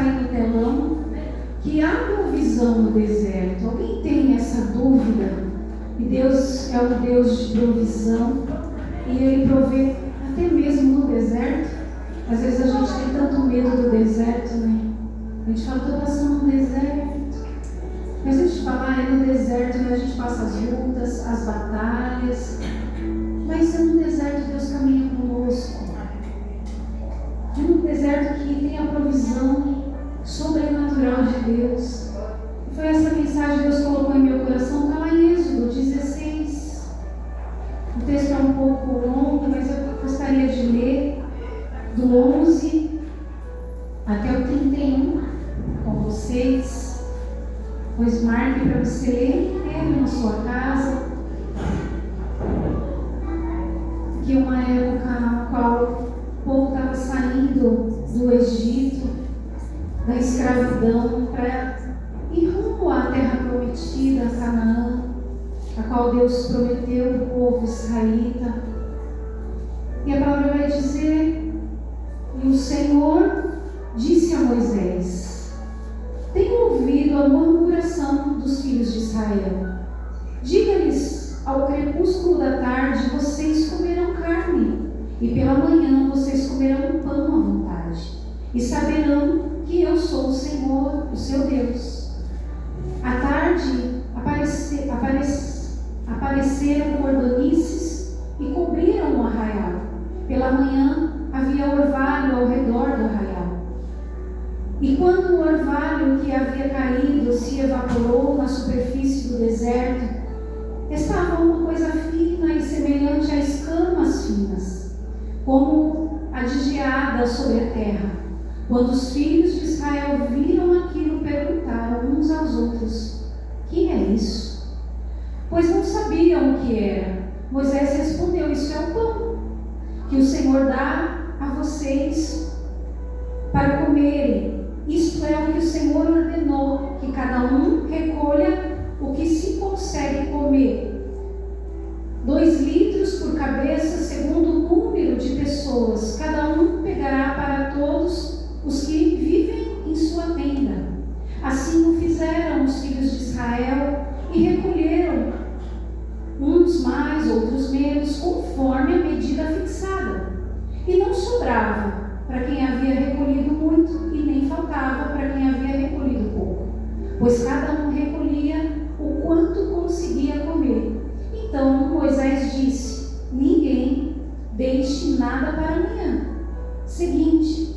aí no telão, que há provisão no deserto. Alguém tem essa dúvida? E Deus é um Deus de provisão, e Ele provê até mesmo no deserto. Às vezes a gente tem tanto medo do deserto, né? A gente fala, estou passando no deserto. Mas a gente fala, é no deserto, né? A gente passa as lutas, as batalhas. Mas é no deserto que Deus caminha conosco. É no deserto que tem a provisão sobrenatural de Deus. E foi essa mensagem que Deus colocou em meu coração, está lá em Êxodo 16. O texto é um pouco longo, mas eu gostaria de ler do 11 até o 31 com vocês. Pois marque para você ler na sua casa. Que uma época na qual o povo estava saindo do Egito, da escravidão, para ir rumo à terra prometida, Canaã, a qual Deus prometeu ao povo israelita. E a palavra vai dizer: e o Senhor disse a Moisés: tenho ouvido a murmuração dos filhos de Israel. Diga-lhes: ao crepúsculo da tarde vocês comerão carne, e pela manhã vocês comerão pão à vontade, e saberão que eu sou o Senhor, o seu Deus. À tarde apareceram cordonices e cobriram o arraial. Pela manhã havia orvalho ao redor do arraial. E quando o orvalho que havia caído se evaporou na superfície do deserto, estava uma coisa fina e semelhante a escamas finas, como a de geada sobre a terra. Quando os filhos de Israel viram aquilo, perguntaram uns aos outros: que é isso? Pois não sabiam o que era. Moisés respondeu: isso é o pão que o Senhor dá a vocês para comerem. Isto é o que o Senhor ordenou, que cada um recolha o que se consegue comer. 2 litros por cabeça, segundo o número de pessoas. Cada um pegará para todos os que vivem em sua tenda. Assim o fizeram os filhos de Israel e recolheram, uns mais, outros menos, conforme a medida fixada. E não sobrava para quem havia recolhido muito, e nem faltava para quem havia recolhido pouco, pois cada um recolhia o quanto conseguia comer. Então Moisés disse: ninguém deixe nada para amanhã seguinte.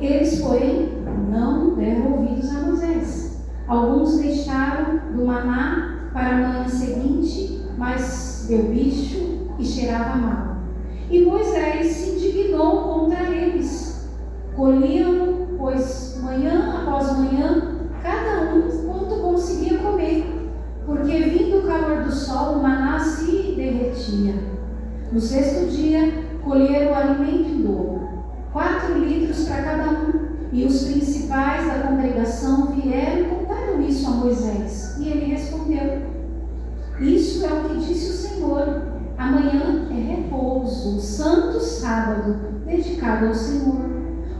Eles, porém, não deram ouvidos a Moisés. Alguns deixaram do maná para a manhã seguinte, mas deu bicho e cheirava mal. E Moisés se indignou contra eles. Colhiam, pois, manhã após manhã, cada um quanto conseguia comer, porque vindo o calor do sol, o maná se derretia. No 6º dia, colheram o alimento em dobro, 4 litros para cada um, e os principais da congregação vieram e contaram isso a Moisés. E ele respondeu: isso é o que disse o Senhor: amanhã é repouso, o santo sábado, dedicado ao Senhor.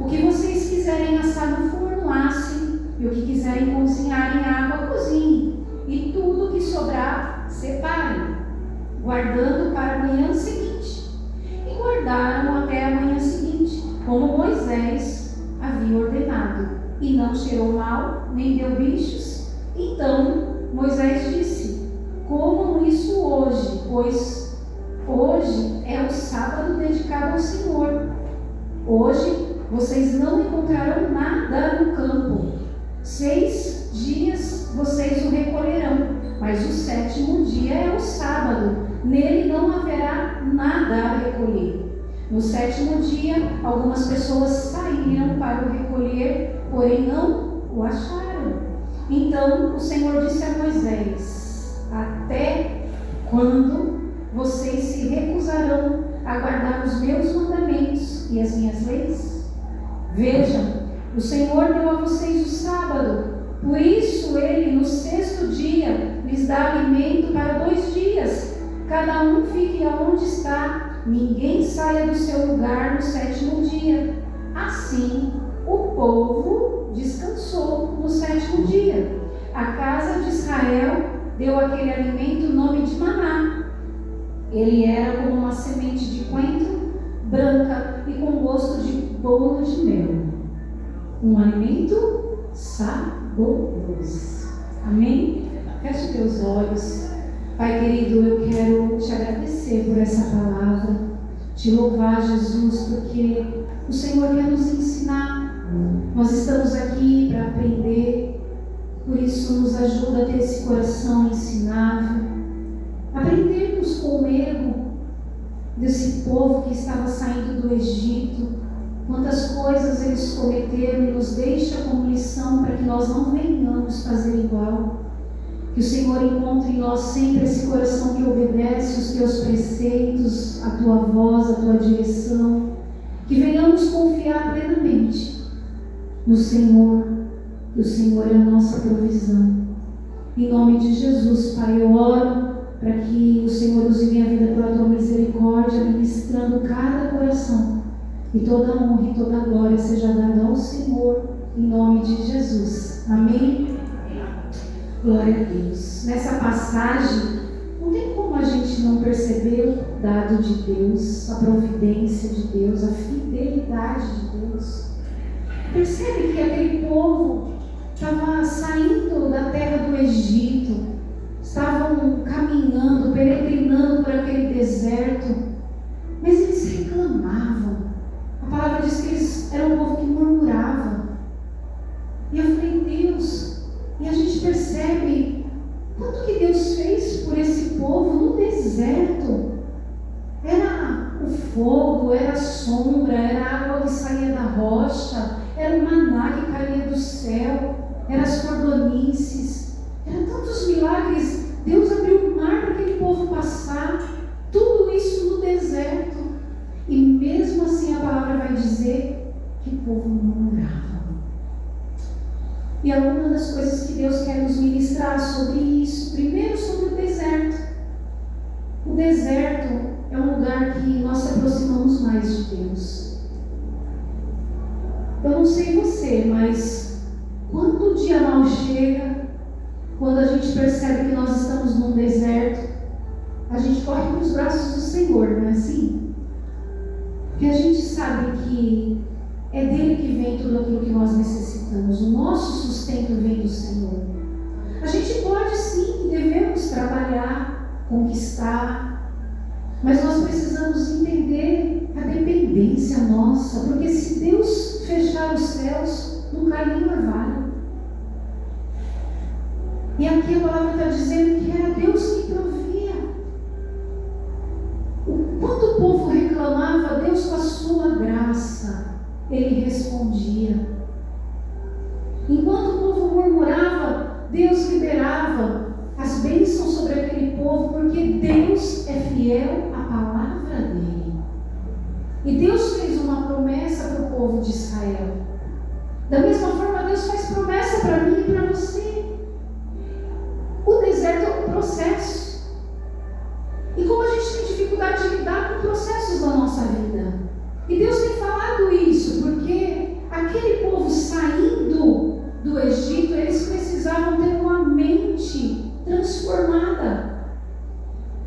O que vocês quiserem assar no forno, assem, e o que quiserem cozinhar em água, cozinhem, e tudo que sobrar, separem, guardando para a manhã seguinte. E guardaram até a manhã seguinte, como Moisés havia ordenado, e não cheirou mal, nem deu bichos. Então Moisés disse: comam isso hoje, pois hoje é o sábado dedicado ao Senhor. Hoje vocês não encontrarão nada no campo. 6 dias vocês o recolherão, mas o 7º dia é o sábado. Nele não haverá nada a recolher. No 7º dia, algumas pessoas saíram para o recolher, porém não o acharam. Então o Senhor disse a Moisés: até quando vocês se recusarão a guardar os meus mandamentos e as minhas leis? Vejam, o Senhor deu a vocês o sábado, por isso Ele no 6º dia lhes dá alimento para 2 dias. Cada um fique aonde está, ninguém saia do seu lugar no 7º dia. Assim o povo Ele era como uma semente de coentro branca e com gosto de bolo de mel. Um alimento saboroso. Amém? Feche teus olhos. Pai querido, eu quero te agradecer por essa palavra, te louvar, Jesus, porque o Senhor quer nos ensinar. Nós estamos aqui para aprender, por isso nos ajuda a ter esse coração ensinável, aprendermos com o erro desse povo que estava saindo do Egito, quantas coisas eles cometeram, e nos deixa como lição para que nós não venhamos fazer igual. Que o Senhor encontre em nós sempre esse coração que obedece os teus preceitos, a tua voz, a tua direção. Que venhamos confiar plenamente no Senhor, que o Senhor é a nossa provisão. Em nome de Jesus, Pai, eu oro para que o Senhor use minha vida pela tua misericórdia, ministrando cada coração. E toda honra e toda glória seja dada ao Senhor, em nome de Jesus. Amém? Glória a Deus. Nessa passagem, não tem como a gente não perceber o dado de Deus, a providência de Deus, a fidelidade de Deus. Percebe que aquele povo estava saindo da terra do Egito, estavam caminhando, peregrinando por aquele deserto, mas eles reclamavam. A palavra diz que eles eram um povo que murmurava. E eu falei, Deus, e a gente percebe quanto que Deus fez por esse povo no deserto. Era o fogo, era a sombra, era a água que saía da rocha, era o maná que caía do céu, eram as cordonices, eram tantos milagres. Deus abriu o mar para aquele povo passar, tudo isso no deserto. E mesmo assim a palavra vai dizer que o povo murmurava. E alguma das coisas que Deus quer nos ministrar sobre isso, primeiro sobre o deserto. O deserto é um lugar que nós se aproximamos mais de Deus. Eu não sei você, mas quando o dia mal chega, quando a gente percebe que nós estamos num deserto, a gente corre para os braços do Senhor, não é assim? Porque a gente sabe que é dele que vem tudo aquilo que nós necessitamos. O nosso sustento vem do Senhor. A gente pode sim, devemos trabalhar, conquistar, mas nós precisamos entender a dependência nossa, porque se Deus fechar os céus, não cai nem orvalho. E aqui a palavra está dizendo que era Deus que provia. Quando o povo reclamava, Deus com a sua graça, Ele respondia. Enquanto o povo murmurava, Deus liberava as bênçãos sobre aquele povo, porque Deus é fiel à palavra dele. E Deus fez uma promessa para o povo de Israel. Da mesma forma, Deus faz promessa para mim e para você. O deserto é um processo. E como a gente tem dificuldade de lidar com processos da nossa vida, e Deus tem falado isso, porque aquele povo saindo do Egito, eles precisavam ter uma mente transformada.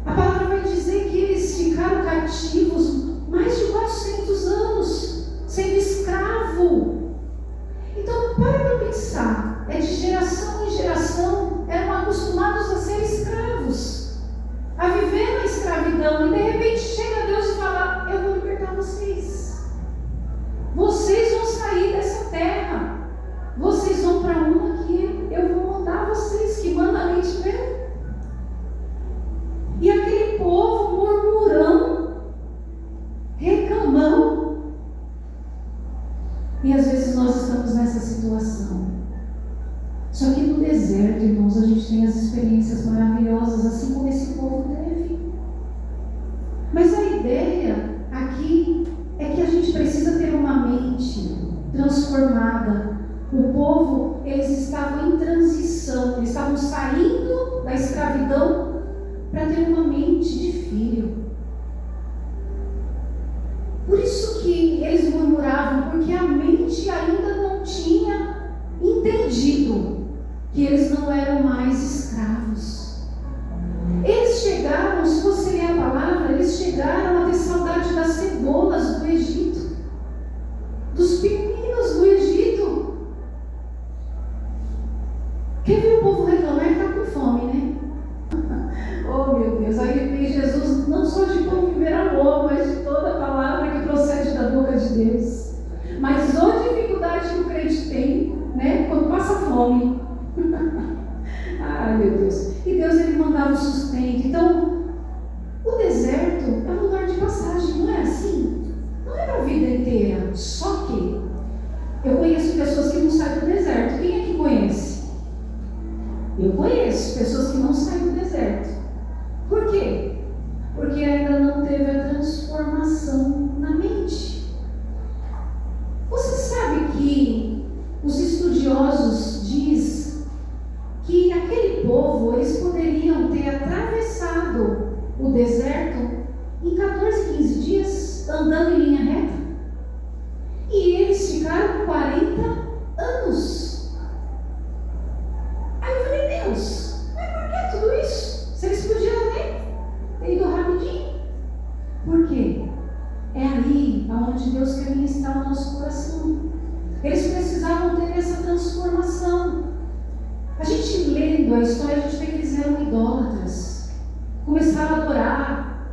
A palavra vai dizer que eles ficaram cativos mais de 400 anos, sendo escravo. Então, para pensar, de geração em geração, eram acostumados a ser escravos, a viver na escravidão, e de repente chega Deus e fala: eu vou libertar vocês. Vocês vão sair dessa terra. Vocês vão para uma que eu vou mandar vocês, que manda leite e mel. E aquele povo murmurão, reclamão. E às vezes nós estamos nessa situação. Só que no deserto, irmãos, a gente tem as experiências maravilhosas, assim como esse povo teve. Mas a ideia aqui é que a gente precisa ter uma mente transformada. O povo, eles estavam em transição, eles estavam saindo da escravidão para ter uma mente de filho. Por isso que eles murmuravam, porque a mente ainda não tinha entendido que eles não eram mais escravos. Eles chegaram, se você ler a palavra, vezes. Mas a dificuldade que o crente tem, né? Quando passa fome. Ai, meu Deus. E Deus, ele mandava o sustento. Então, o deserto é um lugar de passagem, não é assim? Não é para a vida inteira. Só que eu conheço pessoas que não saem do deserto. Quem é que conhece? Eu conheço pessoas que não saem do deserto. Por quê? Porque ainda não teve a transformação na mente. Você sabe que os estudiosos dizem que aquele povo, eles poderiam ter atravessado o deserto em 14, 15 dias, andando em linha reta. E eles ficaram 40 anos. Aí eu falei, Deus, mas por que tudo isso? Se eles podiam ter ido rapidinho. Por quê? É ali onde Deus quer ministrar o nosso coração. Eles precisavam ter essa transformação. A gente lendo a história, a gente vê que eles eram idólatras. Começaram a adorar.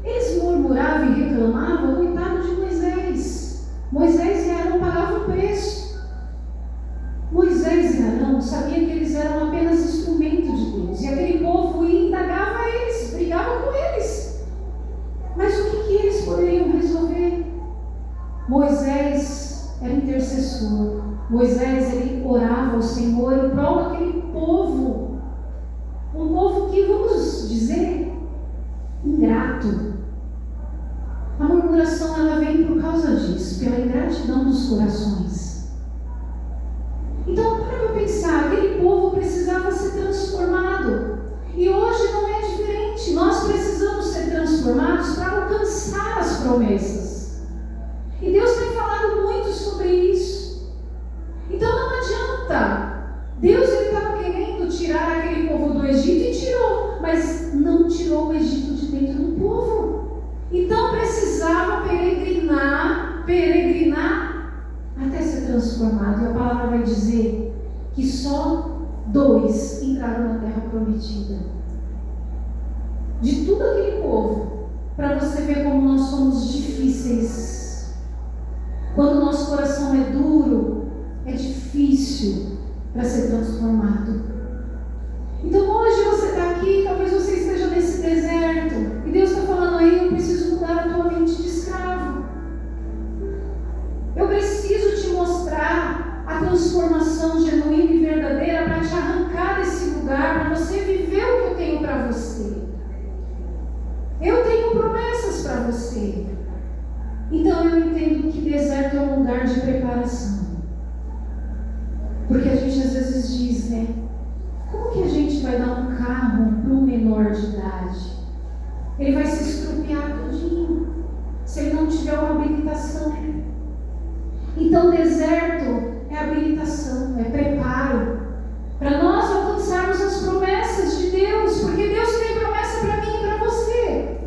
Eles murmuravam e reclamavam, coitado de Moisés. Moisés e Arão pagavam o preço. Moisés e Arão sabiam que eles eram apenas instrumento de Deus. E aquele povo ia, indagava eles, brigava com eles. Mas o que eles poderiam resolver? Moisés era intercessor. Moisés, ele orava ao Senhor em prol daquele povo. Um povo que, vamos dizer, ingrato. A murmuração, ela vem por causa disso, pela ingratidão dos corações. Então, para pensar, aquele povo precisava ser transformado. E hoje não é diferente. Nós precisamos ser transformados para alcançar as promessas. E Deus tem falado muito sobre isso. Então não adianta. Deus estava querendo tirar aquele povo do Egito e tirou, mas não tirou o Egito de dentro do povo. Então precisava peregrinar até ser transformado. E a palavra vai dizer que só 2 entraram na terra prometida. De tudo aquele povo, para você ver como nós somos difíceis. Quando o nosso coração é duro, é difícil para ser transformado. Então hoje você está aqui, talvez você esteja nesse deserto, e Deus está falando aí, eu preciso mudar a tua mente de escravo. Eu preciso te mostrar a transformação genuína e verdadeira para te arrancar desse lugar, para você viver o que eu tenho para você. Eu tenho promessas para você. Então eu entendo que deserto é um lugar de preparação. Porque a gente às vezes diz, né? Como que a gente vai dar um carro para um menor de idade? Ele vai se estrupiar todinho, se ele não tiver uma habilitação. Então deserto é habilitação, é preparo, para nós alcançarmos as promessas de Deus, porque Deus tem promessa para mim e para você.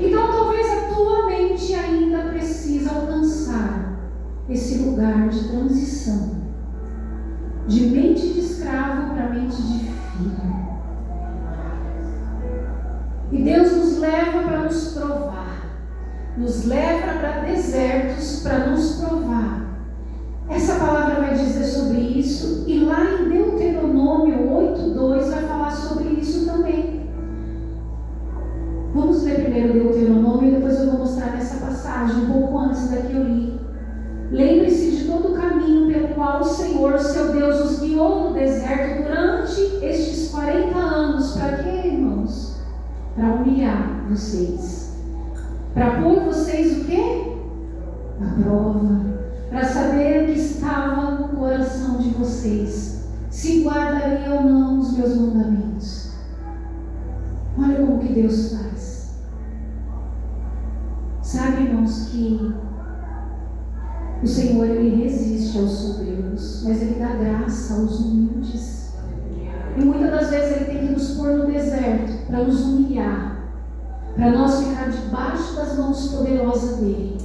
Então talvez a tua mente ainda precisa alcançar esse lugar de transição, de mente de escravo para mente de filho. E Deus nos leva para nos provar, nos leva para desertos para nos provar. Essa palavra vai dizer sobre isso, e lá em Deuteronômio 8:2 vai falar sobre isso também. Vamos ler primeiro Deuteronômio e depois eu vou mostrar nessa passagem, um pouco antes da que eu li. Lembre-se de todo o caminho pelo qual o Senhor, seu Deus, os guiou no deserto durante estes 40 anos. Para quê, irmãos? Para humilhar vocês. Para pôr vocês o quê? A prova. Para saber o que estava no coração de vocês. Se guardariam ou não os meus mandamentos. Olha como que Deus faz. Sabe, irmãos, que o Senhor, Ele resiste aos soberbos, mas Ele dá graça aos humildes. E muitas das vezes Ele tem que nos pôr no deserto para nos humilhar, para nós ficar debaixo das mãos poderosas dEle.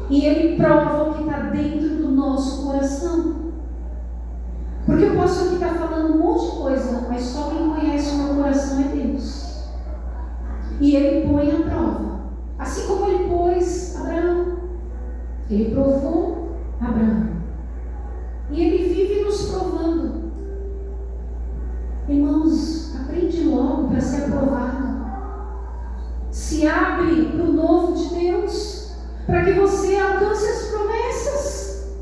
E Ele prova o que está dentro do nosso coração. Porque eu posso aqui estar falando um monte de coisa, mas só quem conhece o meu coração é Deus. E Ele põe a prova, assim como Ele pôs Abraão. Ele provou Abraão. E Ele vive nos provando. Irmãos, aprende logo para ser aprovado. Se abre para o novo de Deus, para que você alcance as promessas.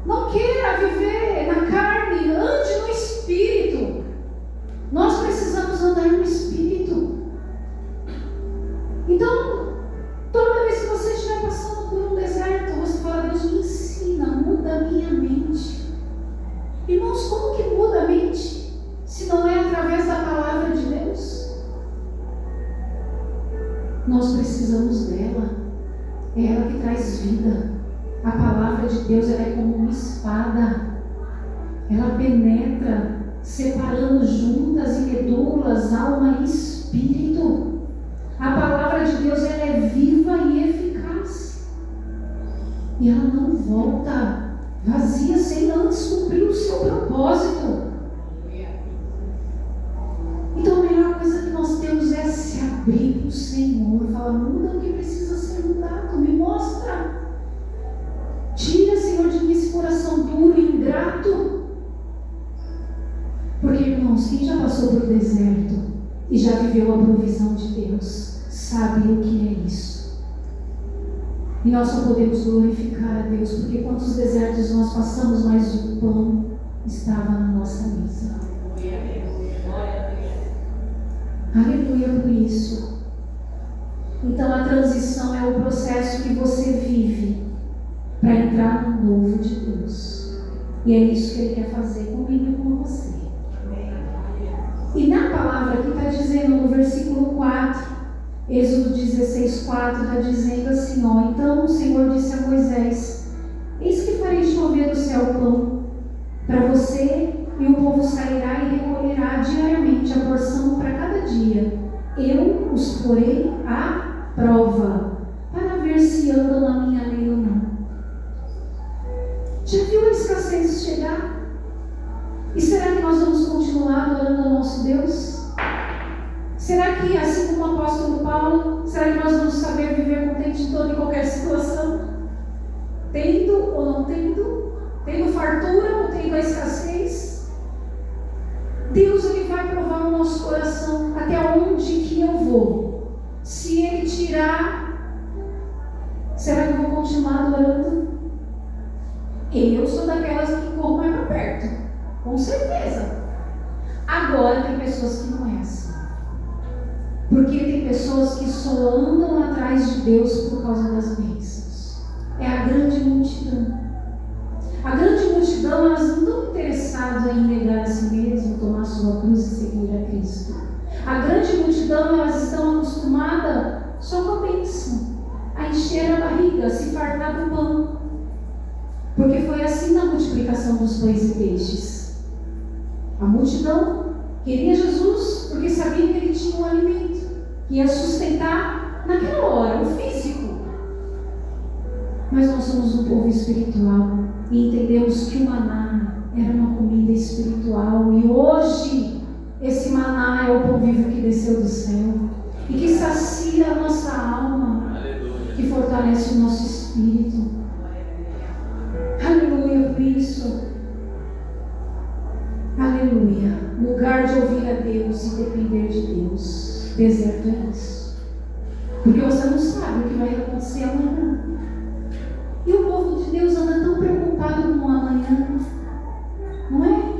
Não queira viver na carne, ande no Espírito. Nós precisamos andar no Espírito. Então, toda vez que você estiver passando por um deserto, você fala: Deus, me ensina, muda a minha mente. Irmãos, como que muda a mente? Se não é através da palavra de Deus? Nós precisamos dela. É ela que traz vida. A palavra de Deus, ela é como uma espada. Ela penetra, separando juntas e medulas, alma e espírito. A palavra de Deus, ela é viva e eficaz. E ela não volta vazia sem antes cumprir o seu propósito. Então a melhor coisa que nós temos é se abrir para o Senhor. Falar: muda o que precisa ser mudado, me mostra. Tira, Senhor, de mim esse coração duro e ingrato. Porque, irmãos, quem já passou por deserto e já viveu a provisão de Deus, sabe o que é isso. E nós só podemos glorificar a Deus, porque quantos desertos nós passamos, mas o pão estava na nossa mesa. Aleluia por isso. Então a transição é o processo que você vive para entrar no novo de Deus. E é isso que Ele quer fazer comigo e com você. E na palavra que está dizendo no versículo 4, Êxodo 16:4, está dizendo assim, ó: então o Senhor disse a Moisés: eis que farei chover do céu pão para você, e o povo sairá e recolherá diariamente a porção para cada dia. Eu os porei à prova, para ver se andam na minha lei ou não. Já viu a escassez chegar? E será que nós vamos continuar adorando ao nosso Deus? Será que, assim como o apóstolo Paulo, será que nós vamos saber viver contente em toda e qualquer situação? Tendo ou não tendo? Tendo fartura ou tendo a escassez? Deus, Ele vai provar o nosso coração. Até onde que eu vou? Se Ele tirar, será que eu vou continuar adorando? Eu sou daquelas que corro mais para perto, com certeza. Agora tem pessoas que não é assim. Porque tem pessoas que só andam atrás de Deus por causa das bênçãos. É a grande multidão. A grande multidão, elas não estão interessadas em negar a si mesmo, tomar sua cruz e seguir a Cristo. A grande multidão, elas estão acostumadas só com a bênção, a encher a barriga, a se fartar do pão. Porque foi assim na multiplicação dos pães e peixes. A multidão queria Jesus porque sabia que Ele tinha um alimento que ia sustentar naquela hora, o físico. Mas nós somos um povo espiritual e entendemos que o maná era uma comida espiritual. E hoje, esse maná é o pão vivo que desceu do céu e que sacia a nossa alma, que fortalece o nosso espírito. Aleluia por isso. Aleluia. Lugar de ouvir a Deus e depender de Deus. Deserto é isso. Porque você não sabe o que vai acontecer amanhã. E o povo de Deus anda tão preocupado com o amanhã, não é?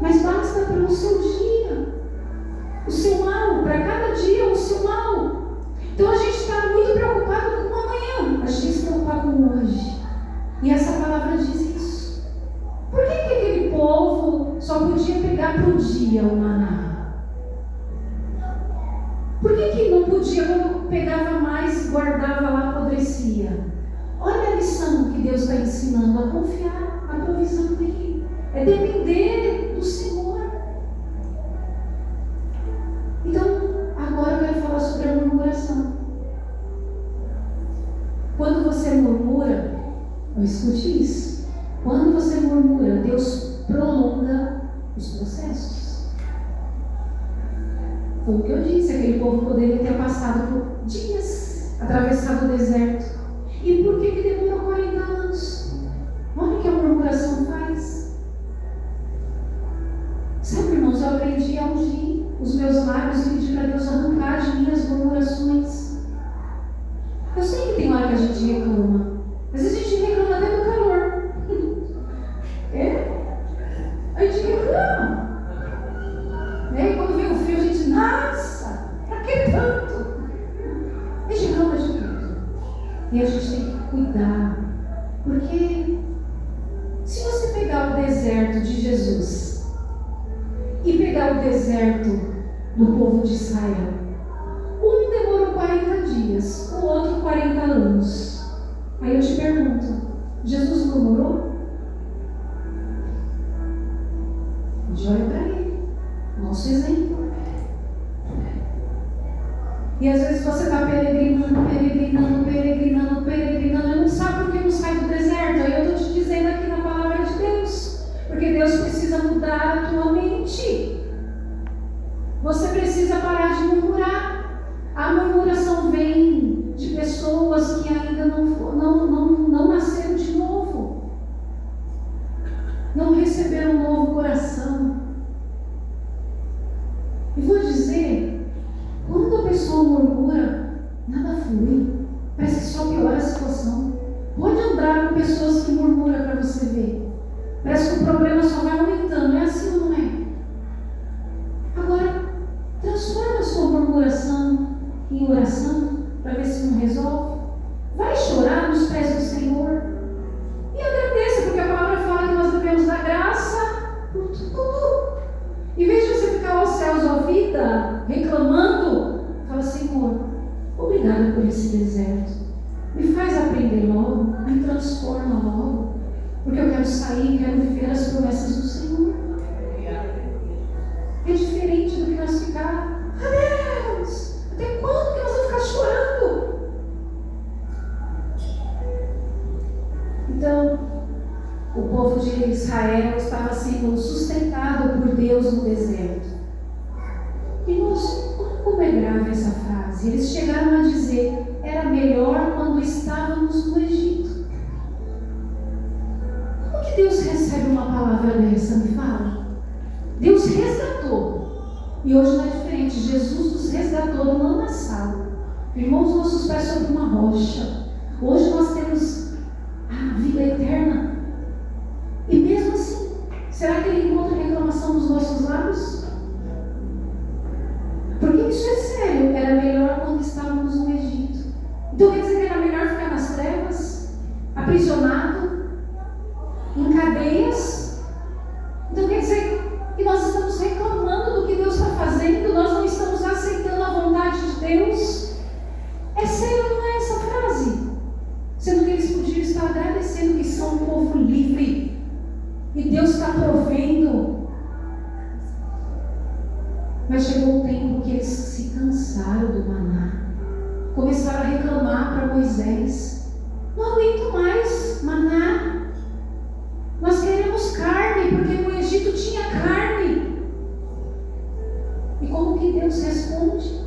Mas basta para o seu dia, o seu mal, para cada dia o seu mal. Então a gente está muito preocupado com o amanhã, a gente tem que se preocupar com o hoje. E essa palavra diz isso. Por que aquele povo só podia pegar para o dia o maná? Por que não podia, quando pegava mais, guardava lá, apodrecia? Olha a lição que Deus está ensinando: a confiar na provisão dEle. É depender do Senhor. Então, agora eu quero falar sobre a murmuração. Quando você murmura, escute isso. Quando você murmura, Deus prolonga os processos. Foi o que eu disse: aquele povo poderia ter passado por dias, atravessado o deserto. E cuidar. Porque se você pegar o deserto de Jesus e pegar o deserto do povo de Israel, um demorou 40 dias, o outro 40 anos. Aí eu te pergunto, Jesus murmurou? Olha para ele, nosso exemplo. E às vezes você está peregrinando e não sabe por que não sai do deserto. Aí eu estou te dizendo aqui na palavra de Deus, porque Deus precisa mudar a tua mente. Você precisa parar de murmurar. A murmuração vem de pessoas que ainda não nasceram de novo, não receberam um novo coração. E vou dizer, quando a pessoa murmura, nada flui, parece que só piora a situação. Pode andar com pessoas que murmuram para você ver, parece que o problema só vai aumentando. É assim ou não é? Agora, transforma a sua murmuração em oração, para ver se não resolve. Vai chorar nos pés do Senhor e agradeça, porque a palavra fala que nós devemos dar graça por tudo. Em vez de você ficar aos céus à vida reclamando, fala: Senhor, obrigada por esse deserto, me faz aprender logo, me transforma logo, porque eu quero sair, quero viver as promessas do Senhor. É diferente do que nós ficar: Deus, até quando que nós vamos ficar chorando? Então, o povo de Israel estava sendo sustentado por Deus no deserto. E nós, como é grave essa frase? Eles chegaram a dizer: era melhor quando estávamos no Egito. Como que Deus recebe uma palavra dessa? Me fala. Deus resgatou. E hoje não é diferente. Jesus nos resgatou do lamaçal, firmou os nossos pés sobre uma rocha. Hoje nós temos a vida eterna. E mesmo assim, será que Ele encontra reclamação nos nossos lábios? Porque isso é sério. Era melhor quando estávamos no Egito. Então quer dizer que era melhor ficar nas trevas, aprisionado, em cadeias? Então quer dizer que nós estamos reclamando do que Deus está fazendo, nós não estamos aceitando a vontade de Deus? É sério ou não é essa frase? Sendo que eles podiam estar agradecendo que são um povo livre e Deus está provendo. Mas chegou o tempo que eles se cansaram do maná, começaram a reclamar para Moisés: não aguento mais maná, nós queremos carne, porque no Egito tinha carne. E como que Deus responde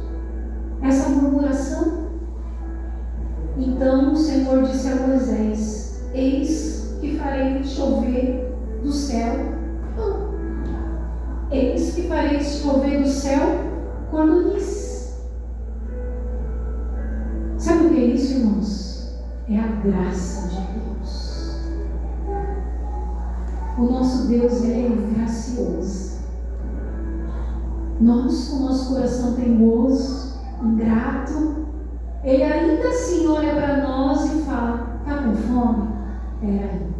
essa murmuração? Então o Senhor disse a Moisés: eis que farei chover do céu. Eis que farei chover do céu cordonices. Sabe o que é isso, irmãos? É a graça de Deus. O nosso Deus, Ele é gracioso. Nós, com o nosso coração teimoso, ingrato, Ele ainda assim olha para nós e fala: está com fome? Peraí.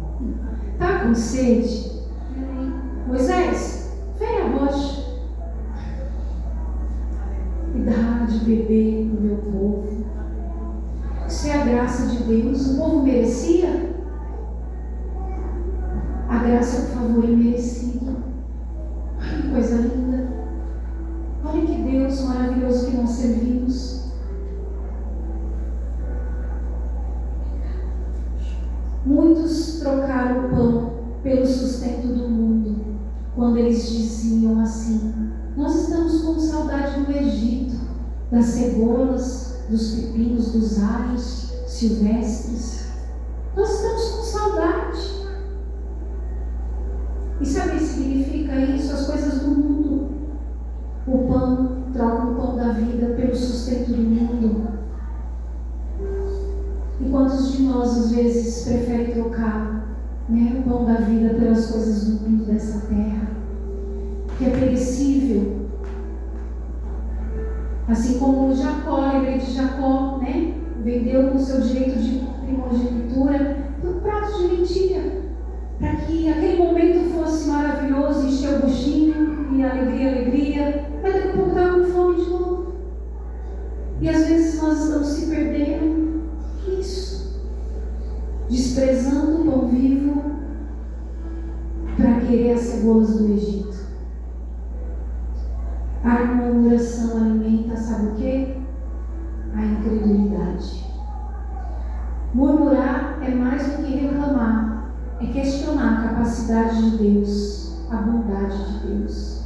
Está com sede? Peraí. Moisés, vem a rocha e dá de beber no meu povo. Isso é a graça de Deus. O povo merecia? A graça é um favor imerecido. Olha que coisa linda. Olha que Deus maravilhoso que nós servimos. Muitos trocaram o pão pelo sustento do mundo, quando eles diziam assim: nós estamos com saudade do Egito, das cebolas, dos pepinos, dos alhos silvestres. Nós estamos com saudade. E sabe o que significa isso? As coisas do mundo. O pão, troca o pão da vida pelo sustento do mundo. E quantos de nós às vezes preferem trocar, o pão da vida pelas coisas do mundo dessa terra, que é perecível? Assim como Jacó, lembrei de Jacó, vendeu o seu direito de primogenitura por um prato de lentilha, para que aquele momento fosse maravilhoso, encher o buchinho e alegria, mas daqui a pouco estava com fome de novo. E às vezes nós estamos se perdendo nisso, desprezando o pão vivo para querer as cebolas do Egito. A murmuração alimenta, sabe o quê? A incredulidade. Murmurar é mais do que reclamar, é questionar a capacidade de Deus, a bondade de Deus.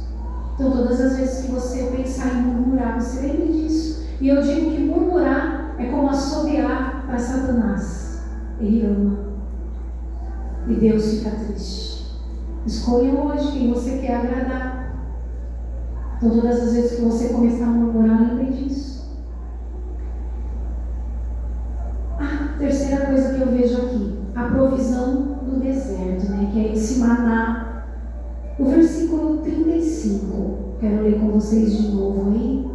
Então, todas as vezes que você pensar em murmurar, você lembre disso. E eu digo que murmurar é como assobiar para Satanás. Ele ama. E Deus fica triste. Escolha hoje quem você quer agradar. Então, todas as vezes que você começar a murmurar, lembre disso. A terceira coisa que eu vejo aqui, a provisão do deserto, né? Que é esse maná. O versículo 35. Quero ler com vocês de novo aí.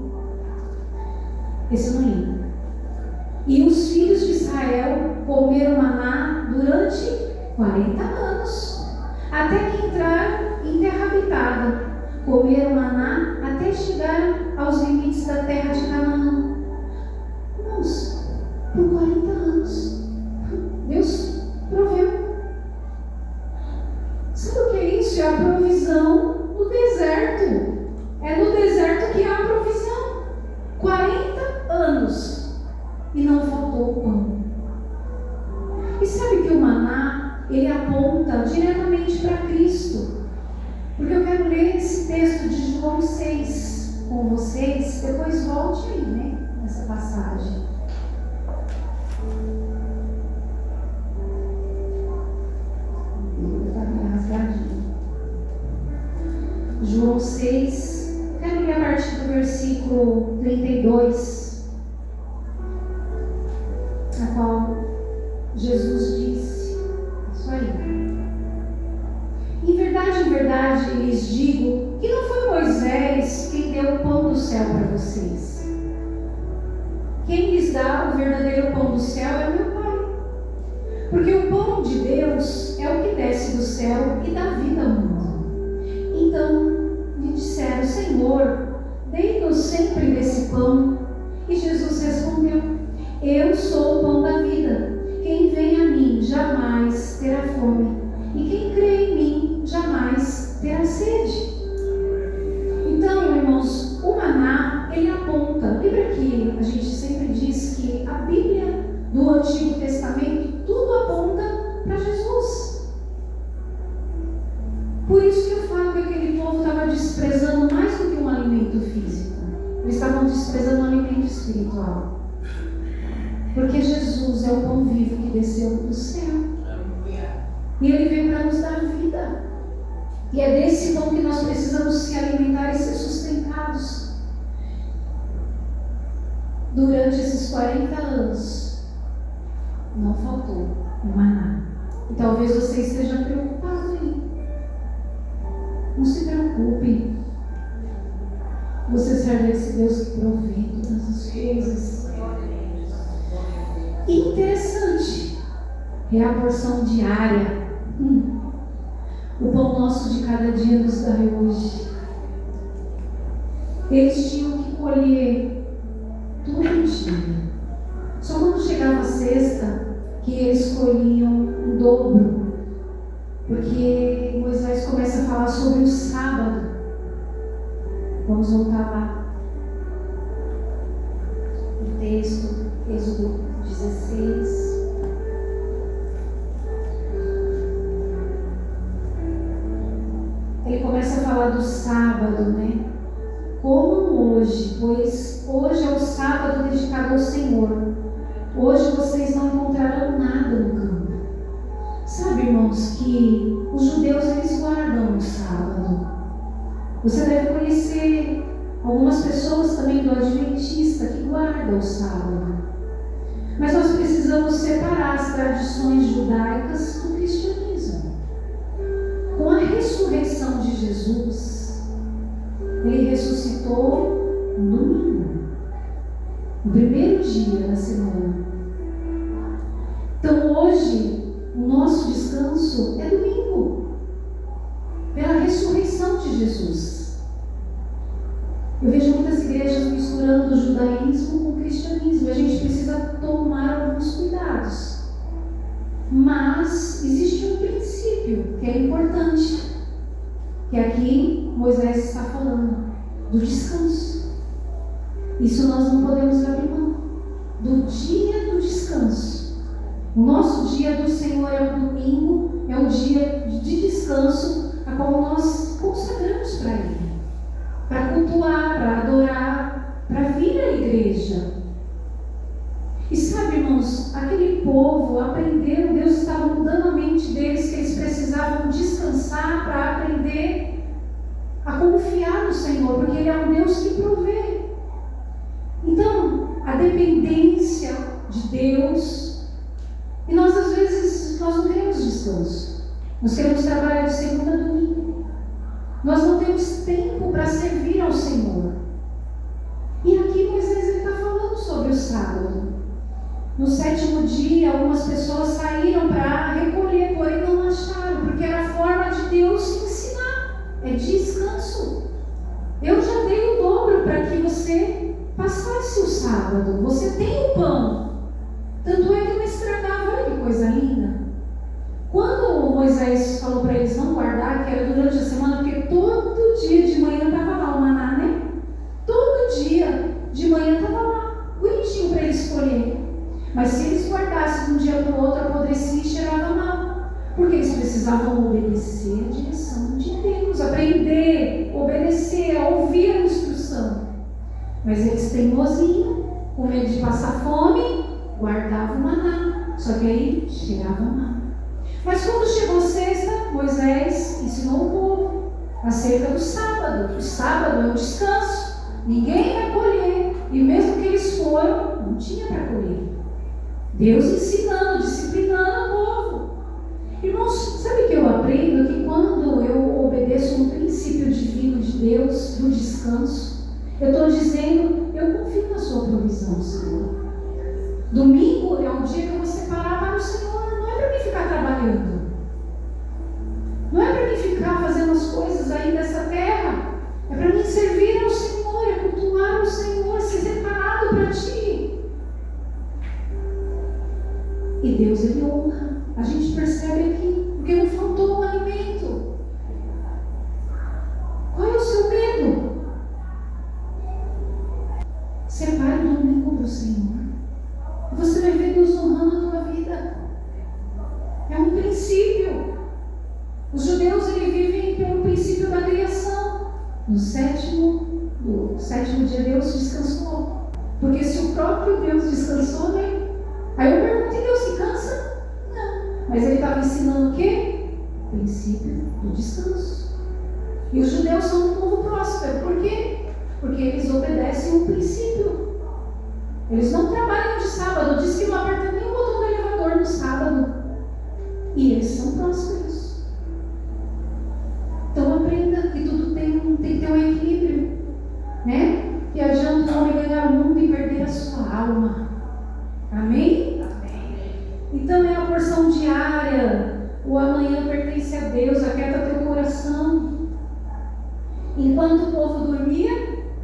Esse eu não li. E os filhos de Israel comeram maná durante 40 anos, até que entraram em terra habitada. Comeram maná até chegar aos limites da terra de Canaã. Irmãos, por 40 anos, Deus proveu. Sabe o que é isso? É a provisão no deserto. É no deserto que há a provisão. 40 anos e não faltou o pão. E sabe que o maná, ele aponta diretamente para Cristo. Porque eu quero ler esse texto de João 6 com vocês. Depois volte aí, né? Nessa passagem. João 6, quero ler a partir do versículo 32, a qual Jesus disse, isso aí. Em verdade, lhes digo que não foi Moisés quem deu o pão do céu para vocês. Quem lhes dá o verdadeiro pão do céu é o meu Pai. Porque o pão de Deus é o que desce do céu e dá vida ao mundo. Então lhe disseram, Senhor, dê-nos sempre desse pão. E Jesus respondeu, eu sou o pão da vida. Quem vem a mim jamais terá fome. E quem crê em mim jamais terá sede. Então, irmãos, o maná, ele aponta. Lembra que a gente sempre diz que a Bíblia do Antigo Testamento, tudo aponta para Jesus. Por isso que eu falo que aquele povo estava desprezando mais do que um alimento físico. Eles estavam desprezando um alimento espiritual. Porque Jesus é o pão vivo que desceu do céu. E Ele veio para nos dar vida. E é desse pão que nós precisamos se alimentar e ser sustentados. Durante esses 40 anos, não faltou o maná. E talvez você esteja preocupado aí. Não se preocupe. Você serve a esse Deus que provê todas as coisas. E interessante é a porção diária. O pão nosso de cada dia nos dá hoje. Eles tinham que colher todo dia. Só quando chegava a sexta que eles colhiam o dobro. Porque Moisés começa a falar sobre o sábado. Vamos voltar lá. O texto, Êxodo 16. Ele começa a falar do sábado, né? Como hoje, pois hoje é o sábado dedicado ao Senhor. Hoje vocês não encontrarão nada no campo. Sabe, irmãos, que os judeus, eles guardam o sábado. Você deve conhecer algumas pessoas também do Adventista que guardam o sábado. Mas nós precisamos separar as tradições judaicas do cristianismo. Com a ressurreição de Jesus, Ele ressuscitou no domingo, no primeiro dia da semana. Então hoje, o nosso descanso é domingo, pela ressurreição de Jesus. Eu vejo muitas igrejas misturando o judaísmo com o cristianismo, e a gente precisa tomar alguns cuidados. Mas existe um princípio que é importante, que aqui Moisés está falando, do descanso. Isso nós não podemos abrir mão, do dia do descanso. O nosso dia do Senhor é o domingo, é o dia de descanso, a qual nós consagramos para Ele, para cultuar, para adorar, para vir à igreja. E sabe, irmãos, aquele povo aprendeu, Deus estava mudando a mente deles, que eles precisavam descansar para aprender a confiar no Senhor, porque Ele é um Deus que provê. Então, a dependência de Deus, e nós às vezes nós não queremos descanso, nós queremos trabalhar de segunda a domingo, nós não temos tempo para servir ao Senhor. E aqui Moisés está falando sobre o sábado. No 7º dia, algumas pessoas saíram para recolher, porém não acharam, porque era a forma de Deus ensinar, é descanso. Eu já dei o dobro para que você passasse o sábado, você tem o pão. Tanto é que não estragava, olha que coisa linda. Quando Moisés falou para eles não guardar, que era durante a semana, porque todo dia de manhã estava lá o maná, né? Todo dia de manhã estava lá, bonitinho para eles escolherem. Mas se eles guardassem de um dia para o outro, apodrecia e cheirava mal. Porque eles precisavam obedecer a direção de Deus, aprender, obedecer, ouvir a instrução. Mas eles teimosinhos, com medo de passar fome, guardavam o maná. Só que aí cheirava mal. Mas quando chegou sexta, Moisés ensinou o povo acerca do sábado. O sábado é o descanso. Ninguém vai colher. E mesmo que eles foram, não tinha para colher. Deus ensinando, disciplinando o povo. Irmãos, sabe o que eu aprendo? Que quando eu obedeço um princípio divino de Deus, do descanso, eu estou dizendo, eu confio na sua provisão, Senhor. Domingo é um dia que eu vou separar para o Senhor, não é para mim ficar trabalhando. Não é para mim ficar fazendo as coisas aí dessa terra. É para mim servir ao Senhor, é cultuar o Senhor, ser separado para Ti. E Deus, Ele honra. A gente percebe aqui, porque não faltou o alimento. Qual é o seu medo? Separe o domingo para o Senhor. E você vai ver Deus honrando a tua vida. É um princípio. Os judeus, eles vivem pelo princípio da criação. No sétimo dia Deus descansou. Porque se o próprio Deus descansou, né? Aí eu pergunto, Deus se cansa? Não. Mas ele estava ensinando o quê? O princípio do descanso. E os judeus são um povo próspero. Por quê? Porque eles obedecem um princípio. Eles não trabalham de sábado. Diz que não apertam nem o botão do elevador no sábado. E eles são prósperos. Então aprenda que tudo tem que ter um equilíbrio. Né? Que adianta o homem ganhar o mundo e perder a sua alma. Amém? Amém? Então é a porção diária. O amanhã pertence a Deus. Aquieta teu coração. Enquanto o povo dormia,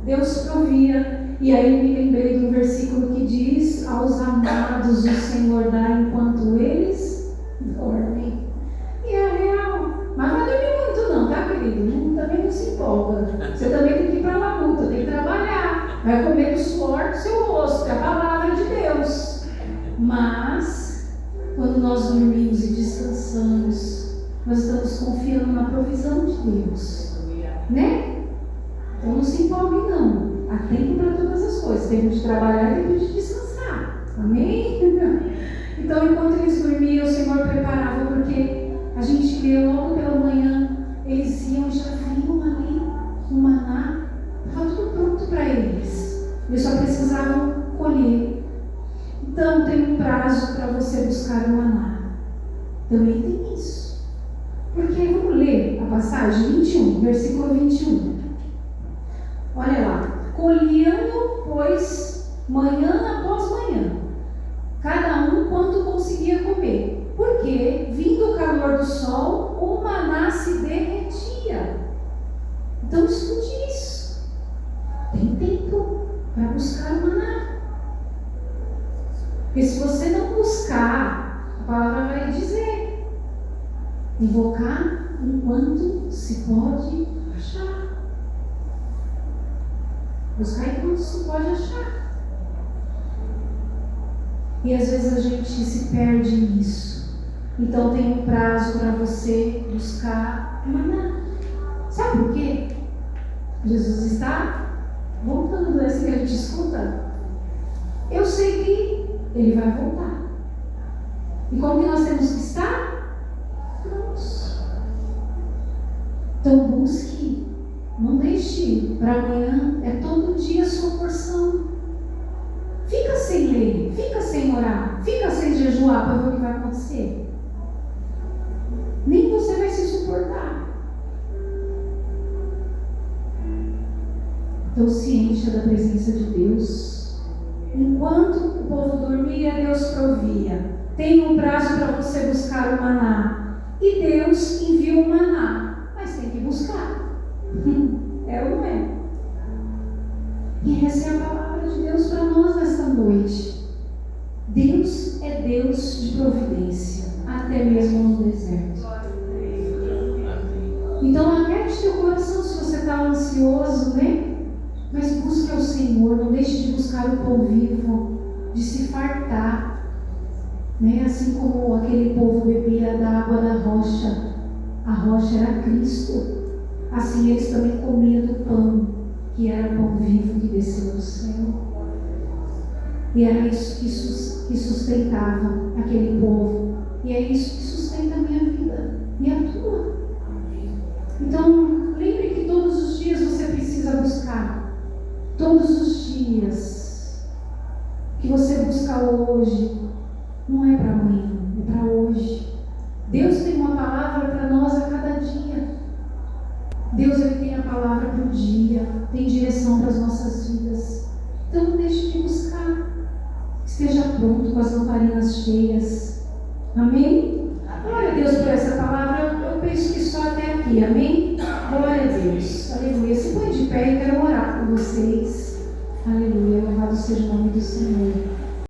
Deus provia. E aí me lembrei do versículo que diz: aos amados o Senhor dá enquanto eles dormem. E é real. Mas não vai dormir muito não, tá, querido? Também não se empolga. Você também tem que ir para a labuta, tem que trabalhar. Vai comer o suor do seu rosto, é a palavra de Deus. Mas, quando nós dormimos e descansamos, nós estamos confiando na provisão de Deus. Né? Então não se empolgue não. Há tempo para todas as coisas. Tempo de trabalhar e tempo de descansar. Amém? Então, enquanto eles dormiam, o Senhor preparava, porque a gente lê logo pela manhã, eles iam, já vinham ali, o maná, estava tudo pronto para eles. Eles só precisavam colher. Então, tem um prazo para você buscar o maná. Também tem isso. Porque, vamos ler a passagem 21, versículo 21. Olha lá. Colhiam, pois, manhã após manhã, cada um quanto conseguia comer. Por Invocar enquanto se pode achar. Buscar enquanto se pode achar. E às vezes a gente se perde nisso. Então tem um prazo para você buscar maná. Sabe por quê? Jesus está voltando, essa que a gente escuta. Eu sei que Ele vai voltar. E como que nós temos que estar? Prontos. Então busque. Não deixe para amanhã. É todo dia a sua porção. Fica sem ler, fica sem orar, fica sem jejuar para ver o que vai acontecer. Nem você vai se suportar. Então se encha da presença de Deus. Enquanto o povo dormia, Deus provia. Tem um prazo para você buscar o maná. E Deus envia o maná. Mas tem que buscar. É ou não é? E essa é a palavra de Deus para nós nesta noite. Deus é Deus de providência, até mesmo no deserto. Então aquete teu coração se você está ansioso, né? Mas busque ao Senhor, não deixe de buscar o pão vivo, de se fartar, né? Assim como aquele povo bebia da água da rocha, a rocha era Cristo. Assim eles também comiam do pão, que era o pão vivo que desceu do céu. E era isso que sustentava aquele povo. E é isso que sustenta a minha vida e a tua. Então, lembre que todos os dias você precisa buscar. Todos os dias que você busca hoje, não é para amanhã, é para hoje. Deus tem uma palavra para nós a cada dia. Deus ele tem a palavra para o dia, tem direção para as nossas vidas. Então não deixe de buscar. Esteja pronto com as lamparinas cheias. Amém? Glória a Deus por essa palavra. Eu penso que só até aqui. Amém? Glória a Deus. Aleluia. Se põe de pé, eu quero orar com vocês. Aleluia. Louvado seja o nome do Senhor.